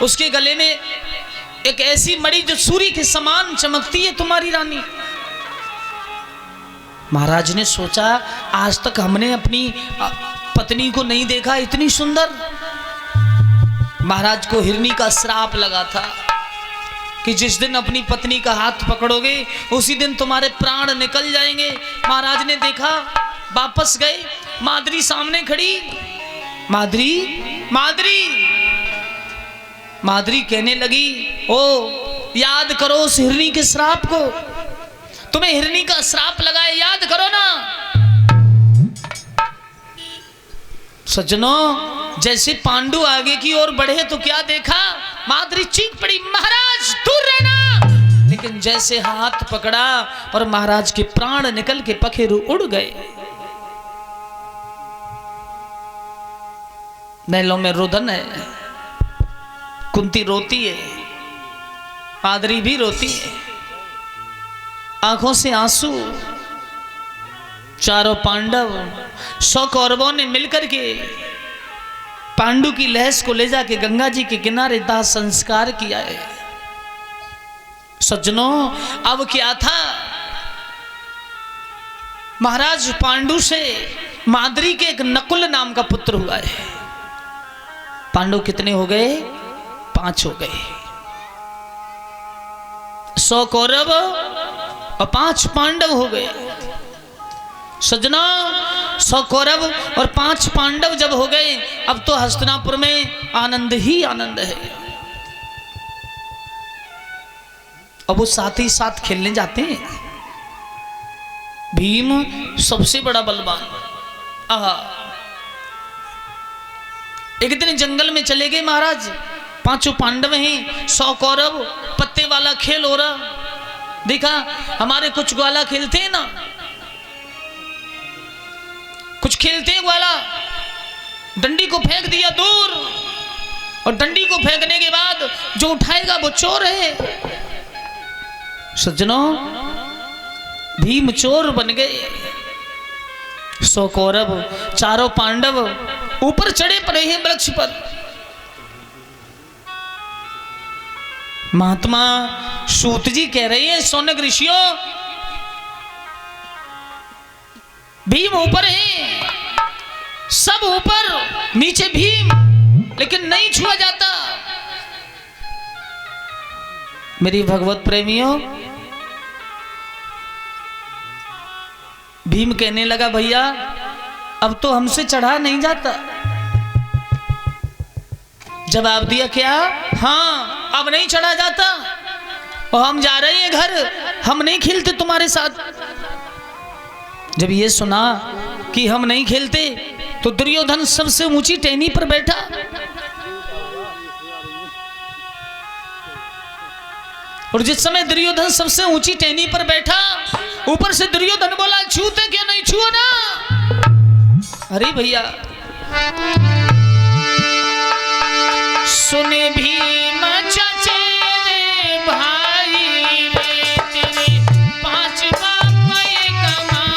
उसके गले में एक ऐसी मणि जो सूर्य के समान चमकती है, तुम्हारी रानी। महाराज ने सोचा आज तक हमने अपनी पत्नी को नहीं देखा इतनी सुंदर। महाराज को हिरनी का श्राप लगा था कि जिस दिन अपनी पत्नी का हाथ पकड़ोगे उसी दिन तुम्हारे प्राण निकल जाएंगे। महाराज ने देखा, वापस गए, माद्री सामने खड़ी। माद्री माद्री माद्री कहने लगी, ओ याद करो उस हिरनी के श्राप को, तुम्हें हिरनी का श्राप लगाए, याद करो ना। सज्जनों, जैसे पांडु आगे की ओर बढ़े तो क्या देखा, माद्री चीख पड़ी, महाराज दूर रहना। लेकिन जैसे हाथ पकड़ा और महाराज के प्राण निकल के पखेरु उड़ गए। महलों में रुदन है, कुंती रोती है, माद्री भी रोती है, आंखों से आंसू। चारों पांडव 100 कौरवों ने मिलकर के पांडु की लहस को ले जाके गंगा जी के किनारे दाह संस्कार किया है। सज्जनों, अब क्या था, महाराज पांडु से माद्री के एक नकुल नाम का पुत्र हुआ है। पांडु कितने हो गए, 5 हो गए। 100 कौरव और 5 पांडव हो गए। सजना, 100 कौरव और 5 पांडव जब हो गए, अब तो हस्तिनापुर में आनंद ही आनंद है। अब वो साथ ही साथ खेलने जाते हैं। भीम सबसे बड़ा बलवान। आहा, एक दिन जंगल में चले गए महाराज, 5 पांडव हैं, 100 कौरव, पत्ते वाला खेल हो रहा। देखा, हमारे कुछ ग्वाला खेलते हैं ना, कुछ खेलते हैं ग्वाला, डंडी को फेंक दिया दूर, और डंडी को फेंकने के बाद जो उठाएगा वो चोर है। सज्जनों, भीम चोर बन गए। 100 कौरव, चारों पांडव ऊपर चढ़े पड़े हैं वृक्ष पर। महात्मा सूत जी कह रहे हैं, सौनक ऋषियों, भीम ऊपर है, सब ऊपर, नीचे भीम, लेकिन नहीं छुआ जाता। मेरी भगवत प्रेमियों, भीम कहने लगा, भैया अब तो हमसे चढ़ा नहीं जाता। जवाब दिया, क्या? हाँ, अब नहीं चढ़ा जाता, और हम जा रहे हैं घर, हम नहीं खेलते तुम्हारे साथ। जब ये सुना कि हम नहीं खेलते तो दुर्योधन सबसे ऊंची टहनी पर बैठा। और जिस समय दुर्योधन सबसे ऊंची टहनी पर बैठा, ऊपर से दुर्योधन बोला, छूते क्या? नहीं छुओ ना। अरे भैया, सुने भीम चचेरे भाई रे, तेरे 5 बाप कमाई।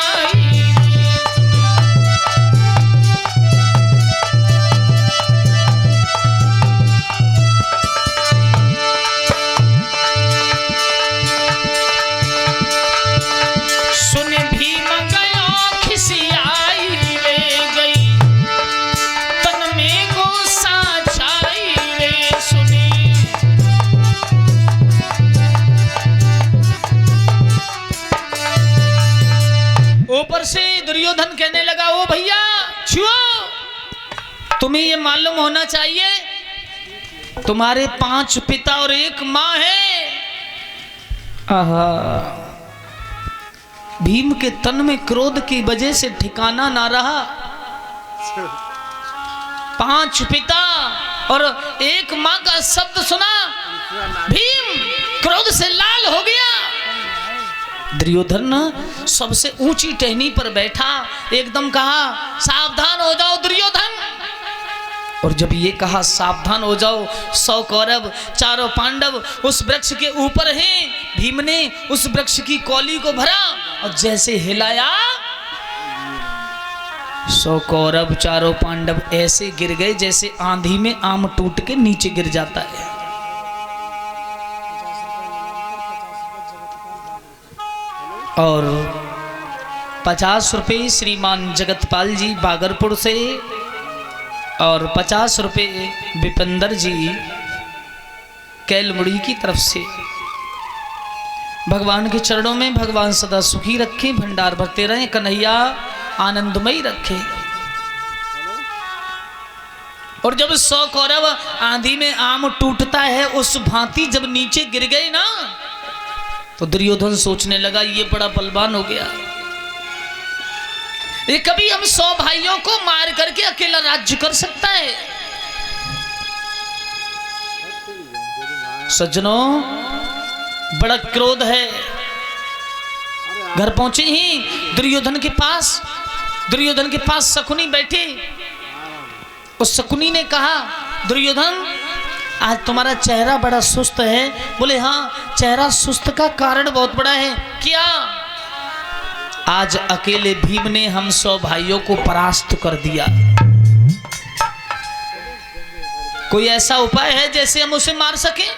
सुन भीम गयो खिसियाई रे, गई तन में गुस्सा छाई रे। सुनी ऊपर से दुर्योधन कहने लगा, ओ भैया छुओ, तुम्हें ये मालूम होना चाहिए तुम्हारे 5 पिता और 1 माँ है। आहा, भीम के तन में क्रोध की वजह से ठिकाना ना रहा। 5 पिता और 1 माँ का शब्द सुना, भीम क्रोध से लाल हो गया। दुर्योधन सबसे ऊंची टहनी पर बैठा, एकदम कहा, सावधान हो जाओ दुर्योधन। और जब ये कहा सावधान हो जाओ, 100 कौरव, चारों पांडव उस वृक्ष के ऊपर हैं। भीम ने उस वृक्ष की कौली को भरा और जैसे हिलाया, 100 कौरव चारों पांडव ऐसे गिर गए जैसे आंधी में आम टूट के नीचे गिर जाता है। और 50 रुपये श्रीमान जगतपाल जी बागरपुर से और 50 रुपये विपेंद्र जी कैलमुड़ी की तरफ से। भगवान के चरणों में भगवान सदा सुखी रखे, भंडार भरते रहे, कन्हैया आनंदमयी रखे। और जब 100 कौरव आंधी में आम टूटता है उस भांति जब नीचे गिर गए ना, तो दुर्योधन सोचने लगा ये बड़ा बलवान हो गया, ये कभी हम 100 भाइयों को मार करके अकेला राज्य कर सकता है। सज्जनों, बड़ा क्रोध है। घर पहुंचे ही दुर्योधन के पास शकुनी बैठे। उस शकुनी ने कहा, दुर्योधन आज तुम्हारा चेहरा बड़ा सुस्त है। बोले हाँ, चेहरा सुस्त का कारण बहुत बड़ा है। क्या? आज अकेले भीम ने हम 100 भाइयों को परास्त कर दिया। कोई ऐसा उपाय है जैसे हम उसे मार सके?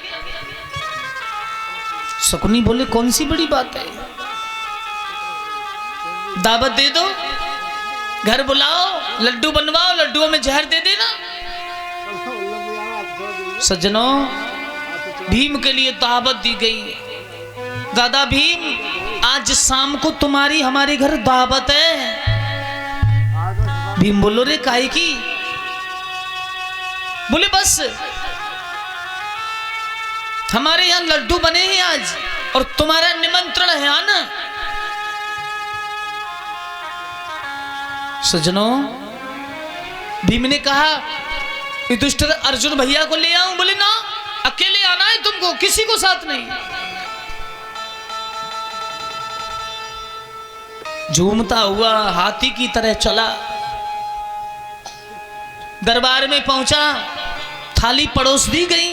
शकुनी बोले कौन सी बड़ी बात है, दावत दे दो, घर बुलाओ, लड्डू बनवाओ, लड्डुओं में जहर दे देना। सज्जनों, भीम के लिए दावत दी गई। दादा भीम, आज शाम को तुम्हारी हमारे घर दावत है। भीम बोलो रे काहे की? बोले बस हमारे यहां लड्डू बने हैं आज और तुम्हारा निमंत्रण है आना। सज्जनों, भीम ने कहा युधिष्ठिर अर्जुन भैया को ले आऊं। बोले ना, अकेले आना है तुमको, किसी को साथ नहीं। झूमता हुआ हाथी की तरह चला, दरबार में पहुंचा, थाली पड़ोस दी गई।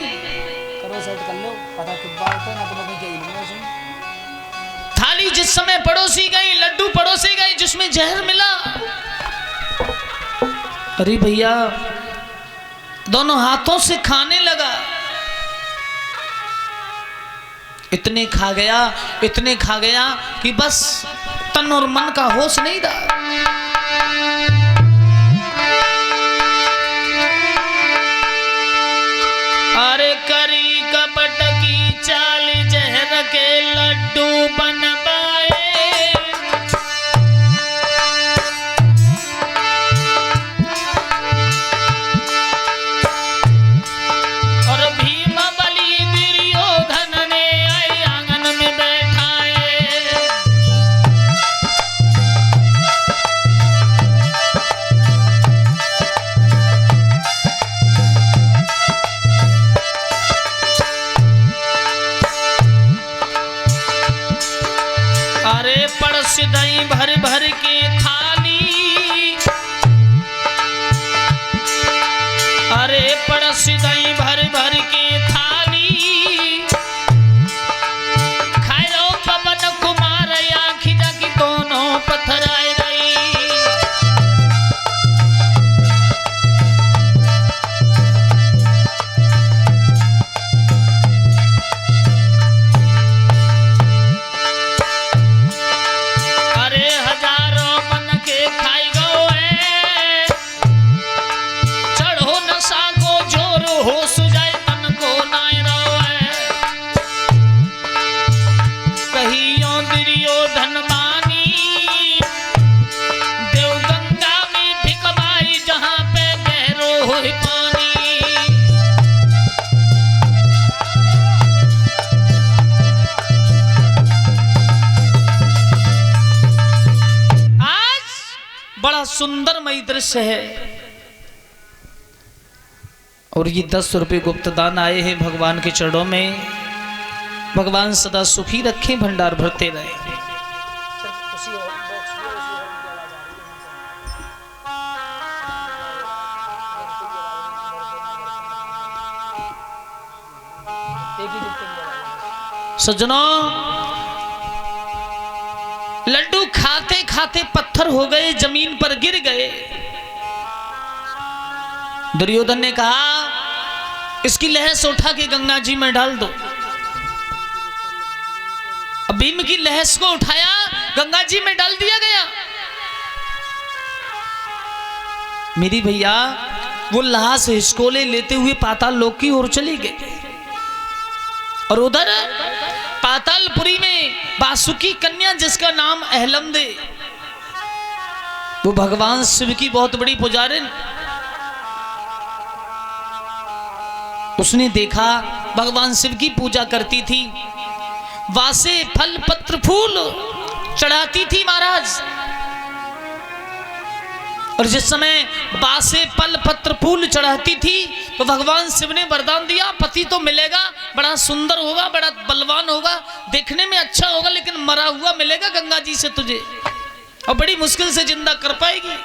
थाली जिस समय पड़ोसी गई, लड्डू पड़ोसी गई, जिसमें जहर मिला। अरे भैया, दोनों हाथों से खाने लगा। इतने खा गया कि बस तन और मन का होश नहीं रहा। अरे करी कपट की चाल, जहर के लड्डू बनवाए। और भीम बलि दुर्योधन ने आई आंगन में बैठाए। अरे पड़स दही भर भर के थाली, अरे पड़स दही भर भर के थाली। खायो पवन कुमार आँखी जाकी दोनों पथराए रही। सुंदरमयी दृश्य है। और ये 10 रुपये गुप्तदान आए हैं भगवान के चरणों में। भगवान सदा सुखी रखें, भंडार भरते रहे। सज्जनों, लड्डू खाते खाते पत्थर हो गए, जमीन पर गिर गए। दुर्योधन ने कहा इसकी लहस उठा के गंगा जी में डाल दो। अब भीम की लहस को उठाया, गंगा जी में डाल दिया गया। मेरी भैया वो लाश हिसकोले लेते हुए पाताल लोक की ओर चले गए। और उधर पातालपुरी में वासुकी कन्या जिसका नाम अहलमदे, वो भगवान शिव की बहुत बड़ी पुजारिन, उसने देखा भगवान शिव की पूजा करती थी, वासे फल पत्र फूल चढ़ाती थी महाराज। और जिस समय बासे फल पत्र फूल चढ़ाती थी तो भगवान शिव ने वरदान दिया, पति तो मिलेगा, बड़ा सुंदर होगा, बड़ा बलवान होगा, देखने में अच्छा होगा, लेकिन मरा हुआ मिलेगा गंगा जी से तुझे, और बड़ी मुश्किल से जिंदा कर पाएगी।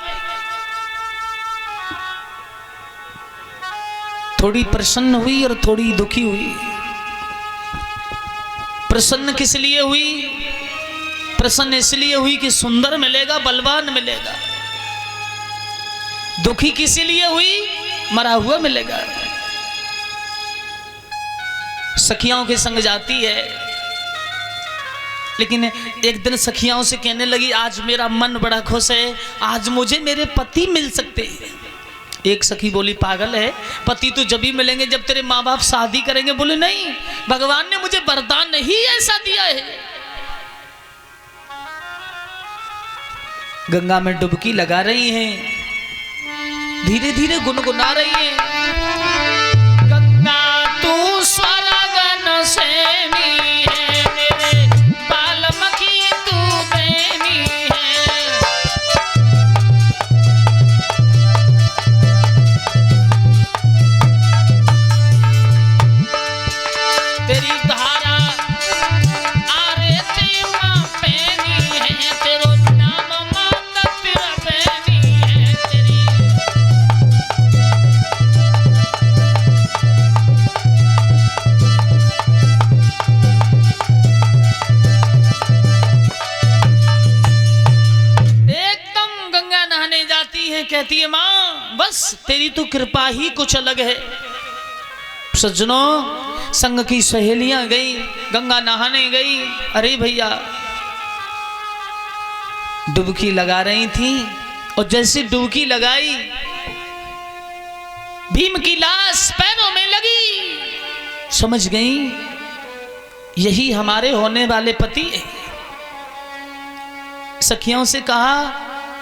थोड़ी प्रसन्न हुई और थोड़ी दुखी हुई। प्रसन्न किस लिए हुई? प्रसन्न इसलिए हुई कि सुंदर मिलेगा, बलवान मिलेगा। दुखी किस लिए हुई? मरा हुआ मिलेगा। सखियाओं के संग जाती है, लेकिन एक दिन सखियाओं से कहने लगी आज मेरा मन बड़ा खुश है, आज मुझे मेरे पति मिल सकते हैं। एक सखी बोली पागल है, पति तो जब ही मिलेंगे जब तेरे माँ बाप शादी करेंगे। बोले नहीं, भगवान ने मुझे वरदान ही ऐसा दिया है। गंगा में डुबकी लगा रही हैं, धीरे धीरे गुनगुना रही हैं, गंगा तू स्वर्गन सेनी है, मेरे बाल्मीकि तू बेनी है। तेरी धारा आरती मां पैनी है, तेरो नाम माता तेरा पैनी है। तेरी एकदम गंगा नहाने जाती है, कहती है मां बस तेरी तो कृपा ही कुछ अलग है। सज्जनों, संग की सहेलियां गई, गंगा नहाने गई। अरे भैया डुबकी लगा रही थी, और जैसे डुबकी लगाई भीम की लाश पैरों में लगी। समझ गई यही हमारे होने वाले पति है। सखियों से कहा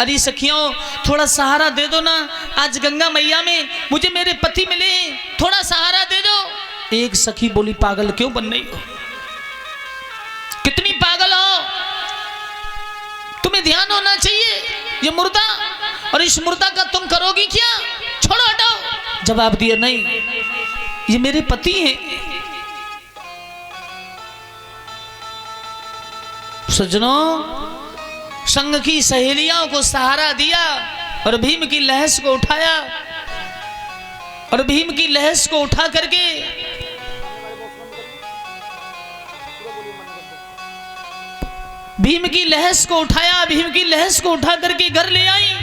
अरे सखियों थोड़ा सहारा दे दो ना, आज गंगा मैया में मुझे मेरे पति मिले, थोड़ा सहारा दे दो। एक सखी बोली पागल क्यों बन रही हो, कितनी पागल हो, तुम्हें ध्यान होना चाहिए, ये मुर्दा और इस मुर्दा का तुम करोगी क्या, छोड़ो हटाओ। जवाब दिया नहीं, ये मेरे पति हैं। सज्जनों, संग की सहेलियों को सहारा दिया और भीम की लहस को उठाया, और भीम की लहस को उठा करके भीम की लहस को उठाया, भीम की लहस को उठा करके घर ले आई।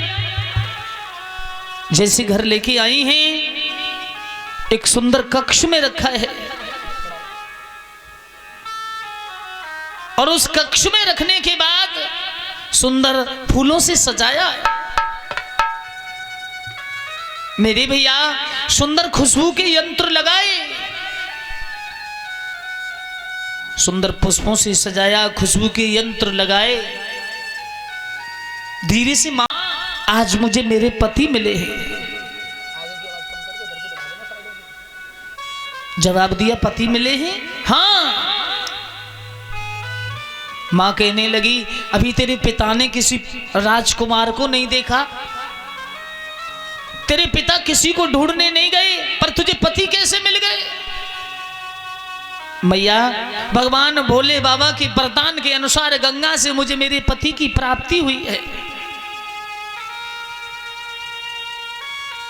जैसे घर लेके आई हैं, एक सुंदर कक्ष में रखा है, और उस कक्ष में रखने के बाद सुंदर फूलों से सजाया है। मेरे भैया सुंदर खुशबू के यंत्र लगाए, सुंदर पुष्पों से सजाया, खुशबू के यंत्र लगाए। धीरे से मां आज मुझे मेरे पति मिले हैं। जवाब दिया पति मिले हैं, हाँ। मां कहने लगी अभी तेरे पिता ने किसी राजकुमार को नहीं देखा, तेरे पिता किसी को ढूंढने नहीं गए, पर तुझे पति कैसे मिल गए? मैया भगवान भोले बाबा के वरदान के अनुसार गंगा से मुझे मेरे पति की प्राप्ति हुई है।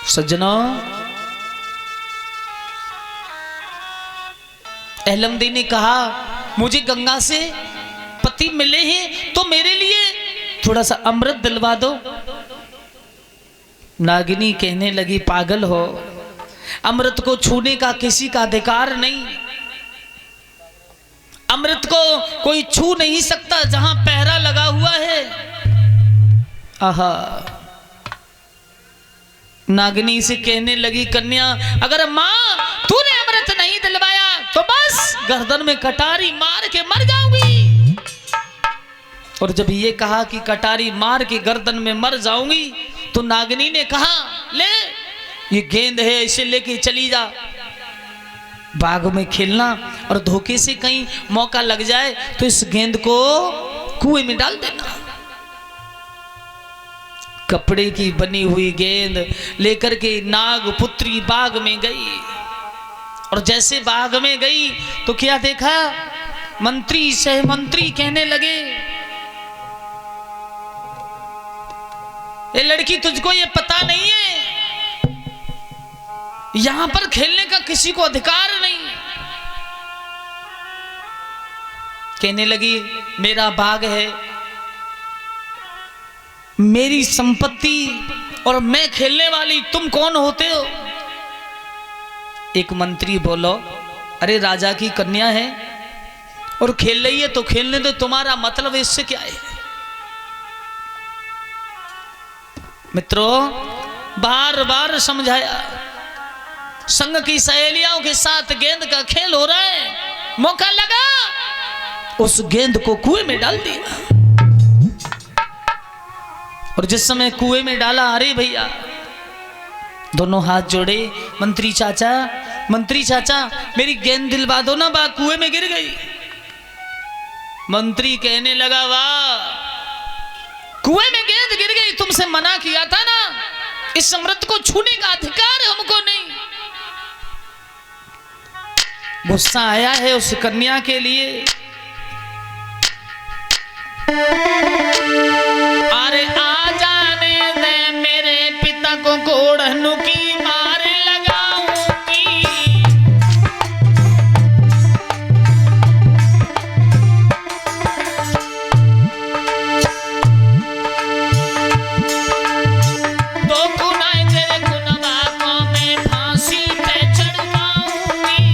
सज्जनों, अहलमदी ने कहा मुझे गंगा से पति मिले हैं तो मेरे लिए थोड़ा सा अमृत दिलवा दो। नागिनी कहने लगी, पागल हो, अमृत को छूने का किसी का अधिकार नहीं। अमृत को कोई छू नहीं सकता जहां पहरा लगा हुआ है। आहा। नागिनी से कहने लगी, कन्या अगर मां तूने अमृत नहीं दिलवाया तो बस गर्दन में कटारी मार के मर जाऊंगी। और जब ये कहा कि कटारी मार के गर्दन में मर जाऊंगी तो नागिनी ने कहा, ले ये गेंद है, इसे लेके चली जा, बाग में खेलना और धोखे से कहीं मौका लग जाए तो इस गेंद को कुएं में डाल देना। कपड़े की बनी हुई गेंद लेकर के नागपुत्री बाग में गई और जैसे बाग में गई तो क्या देखा, मंत्री सह मंत्री कहने लगे, ये लड़की तुझको ये पता नहीं है यहां पर खेलने का किसी को अधिकार नहीं। कहने लगी, मेरा बाग है, मेरी संपत्ति और मैं खेलने वाली, तुम कौन होते हो? एक मंत्री बोलो, अरे राजा की कन्या है और खेल रही है तो खेलने दो, तुम्हारा मतलब इससे क्या है? मित्रों, बार बार समझाया, संग की सहेलियों के साथ गेंद का खेल हो रहा है, मौका लगा उस गेंद को कुएं में डाल दिया। और जिस समय कुएं में डाला, अरे भैया, दोनों हाथ जोड़े, मंत्री चाचा मेरी गेंद दिलवा दो ना, बा कुएं में गिर गई। मंत्री कहने लगा, वाह, कुएं में गेंद गिर गई, तुमसे मना किया था ना, इस अमृत को छूने का अधिकार हमको नहीं। गुस्सा आया है उस कन्या के लिए। अरे आ जाने दे मेरे पिता को, घोड़नु की मार लगाऊंगी। तो कुनाई तेरे कुनबा को मैं फांसी पे चढ़वाऊंगी।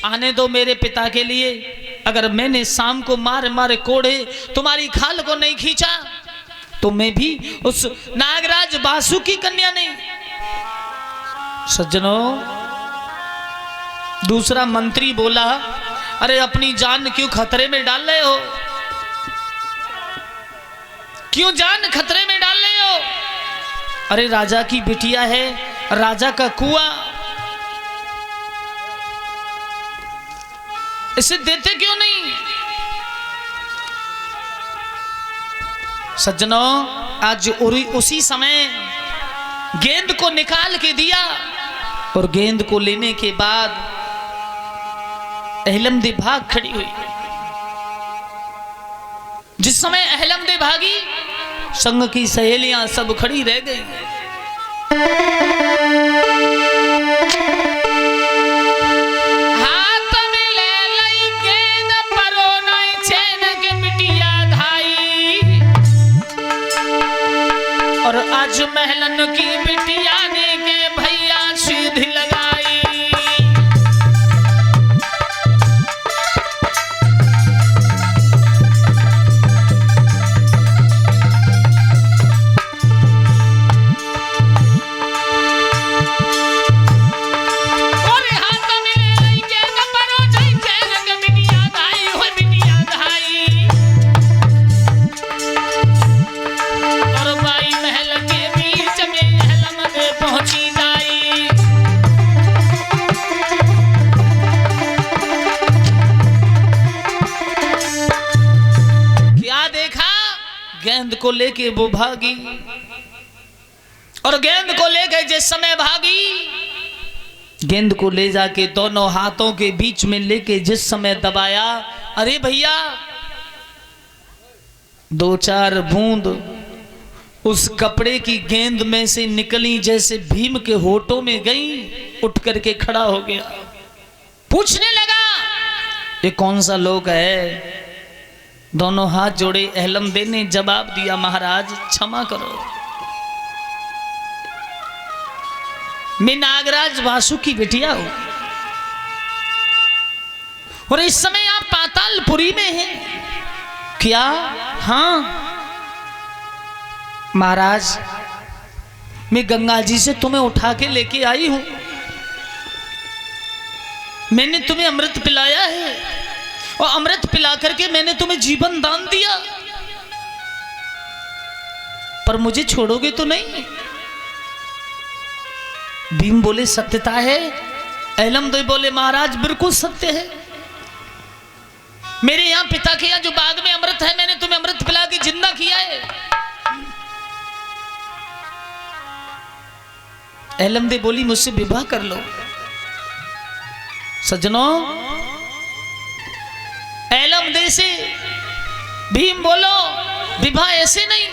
आने दो मेरे पिता के लिए, अगर मैंने शाम को मारे मारे कोड़े तुम्हारी खाल को नहीं खींचा तो मैं भी उस नागराज बासु की कन्या नहीं। सज्जनों, दूसरा मंत्री बोला, अरे अपनी जान क्यों खतरे में डाल रहे हो? क्यों जान खतरे में डाल रहे हो? अरे राजा की बिटिया है, राजा का कुआं, इसे देते क्यों नहीं? सज्जनों, आज उसी समय गेंद को निकाल के दिया और गेंद को लेने के बाद अहलमदे भाग खड़ी हुई। जिस समय अहलमदे भागी, संग की सहेलियां सब खड़ी रह गई। और आज महलन की बिटिया ने के भैया सीधी लगाई। गेंद को लेके वो भागी, और गेंद को लेके जिस समय भागी, गेंद को ले जाके दोनों हाथों के बीच में लेके जिस समय दबाया, अरे भैया 2-4 बूंद उस कपड़े की गेंद में से निकली, जैसे भीम के होठों में गई, उठ करके खड़ा हो गया, पूछने लगा ये कौन सा लोग है। दोनों हाथ जोड़े अहलमदे ने जवाब दिया, महाराज क्षमा करो, मैं नागराज वासु की बिटिया हूं, और इस समय आप पातालपुरी में हैं क्या? हाँ महाराज, मैं गंगा जी से तुम्हें उठा के लेके आई हूं, मैंने तुम्हें अमृत पिलाया है, और अमृत पिला करके मैंने तुम्हें जीवन दान दिया, पर मुझे छोड़ोगे तो नहीं? भीम बोले सत्यता है। अहलमदे बोले महाराज बिल्कुल सत्य है, मेरे यहाँ पिता के यहाँ जो बाग में अमृत है, मैंने तुम्हें अमृत पिला के जिंदा किया है। अहलमदे बोली मुझसे विवाह कर लो। सज्जनों, अहलमदे से भीम बोलो विवाह ऐसे नहीं,